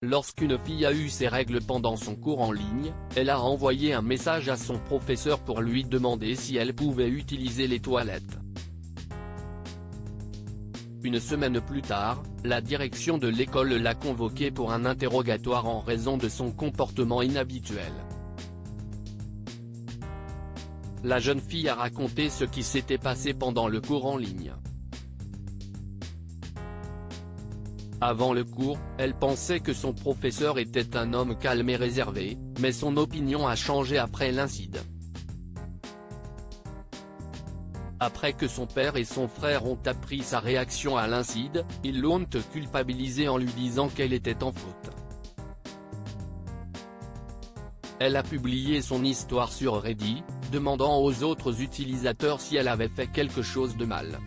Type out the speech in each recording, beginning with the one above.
Lorsqu'une fille a eu ses règles pendant son cours en ligne, elle a envoyé un message à son professeur pour lui demander si elle pouvait utiliser les toilettes. Une semaine plus tard, la direction de l'école l'a convoquée pour un interrogatoire en raison de son comportement inhabituel. La jeune fille a raconté ce qui s'était passé pendant le cours en ligne. Avant le cours, elle pensait que son professeur était un homme calme et réservé, mais son opinion a changé après l'incident. Après que son père et son frère ont appris sa réaction à l'incident, ils l'ont culpabilisée en lui disant qu'elle était en faute. Elle a publié son histoire sur Reddit, demandant aux autres utilisateurs si elle avait fait quelque chose de mal.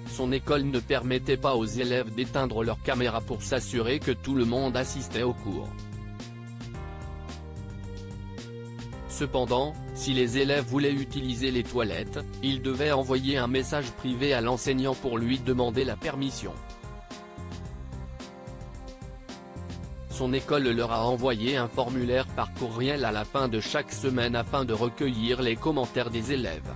Son école ne permettait pas aux élèves d'éteindre leur caméra pour s'assurer que tout le monde assistait au cours. Cependant, si les élèves voulaient utiliser les toilettes, ils devaient envoyer un message privé à l'enseignant pour lui demander la permission. Son école leur a envoyé un formulaire par courriel à la fin de chaque semaine afin de recueillir les commentaires des élèves.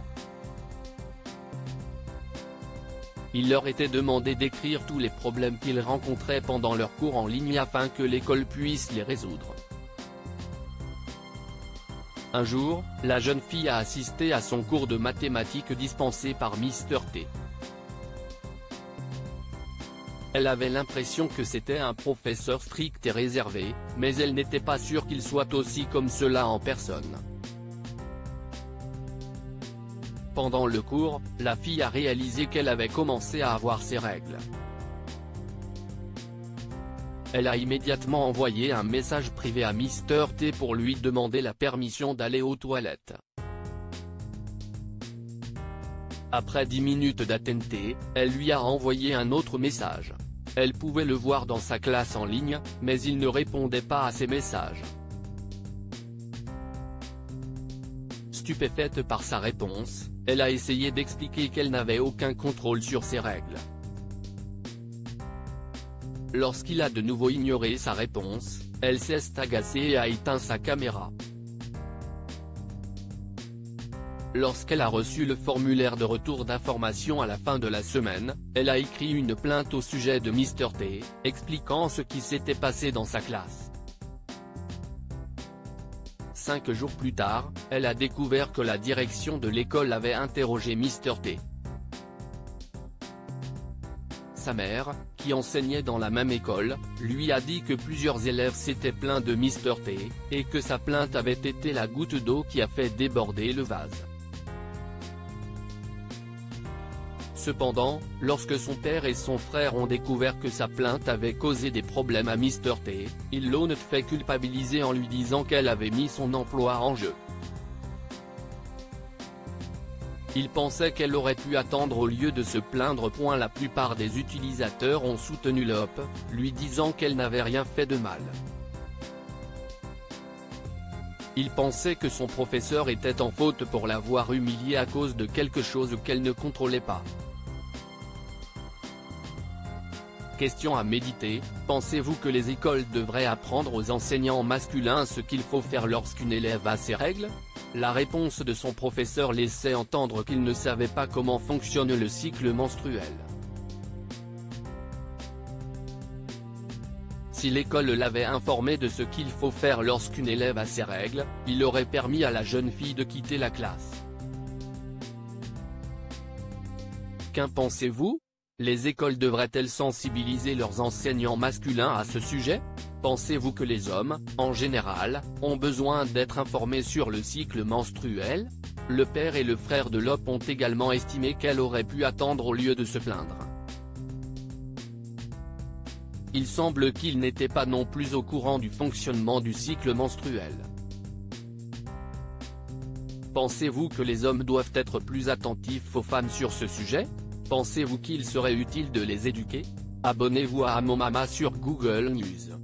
Il leur était demandé d'écrire tous les problèmes qu'ils rencontraient pendant leur cours en ligne afin que l'école puisse les résoudre. Un jour, la jeune fille a assisté à son cours de mathématiques dispensé par Mr T. Elle avait l'impression que c'était un professeur strict et réservé, mais elle n'était pas sûre qu'il soit aussi comme cela en personne. Pendant le cours, la fille a réalisé qu'elle avait commencé à avoir ses règles. Elle a immédiatement envoyé un message privé à Mr T pour lui demander la permission d'aller aux toilettes. Après 10 minutes d'attente, elle lui a envoyé un autre message. Elle pouvait le voir dans sa classe en ligne, mais il ne répondait pas à ses messages. Stupéfaite par sa réponse, elle a essayé d'expliquer qu'elle n'avait aucun contrôle sur ses règles. Lorsqu'il a de nouveau ignoré sa réponse, elle s'est agacée et a éteint sa caméra. Lorsqu'elle a reçu le formulaire de retour d'information à la fin de la semaine, elle a écrit une plainte au sujet de Mr T, expliquant ce qui s'était passé dans sa classe. 5 jours plus tard, elle a découvert que la direction de l'école avait interrogé Mr T. Sa mère, qui enseignait dans la même école, lui a dit que plusieurs élèves s'étaient plaints de Mr T, et que sa plainte avait été la goutte d'eau qui a fait déborder le vase. Cependant, lorsque son père et son frère ont découvert que sa plainte avait causé des problèmes à Mr T, ils l'ont fait culpabiliser en lui disant qu'elle avait mis son emploi en jeu. Il pensait qu'elle aurait pu attendre au lieu de se plaindre. La plupart des utilisateurs ont soutenu l'OP, lui disant qu'elle n'avait rien fait de mal. Il pensait que son professeur était en faute pour l'avoir humiliée à cause de quelque chose qu'elle ne contrôlait pas. Question à méditer, pensez-vous que les écoles devraient apprendre aux enseignants masculins ce qu'il faut faire lorsqu'une élève a ses règles? La réponse de son professeur laissait entendre qu'il ne savait pas comment fonctionne le cycle menstruel. Si l'école l'avait informé de ce qu'il faut faire lorsqu'une élève a ses règles, il aurait permis à la jeune fille de quitter la classe. Qu'en pensez-vous? Les écoles devraient-elles sensibiliser leurs enseignants masculins à ce sujet? Pensez-vous que les hommes, en général, ont besoin d'être informés sur le cycle menstruel? Le père et le frère de l'OP ont également estimé qu'elle aurait pu attendre au lieu de se plaindre. Il semble qu'ils n'étaient pas non plus au courant du fonctionnement du cycle menstruel. Pensez-vous que les hommes doivent être plus attentifs aux femmes sur ce sujet? Pensez-vous qu'il serait utile de les éduquer? Abonnez-vous à Amomama sur Google News.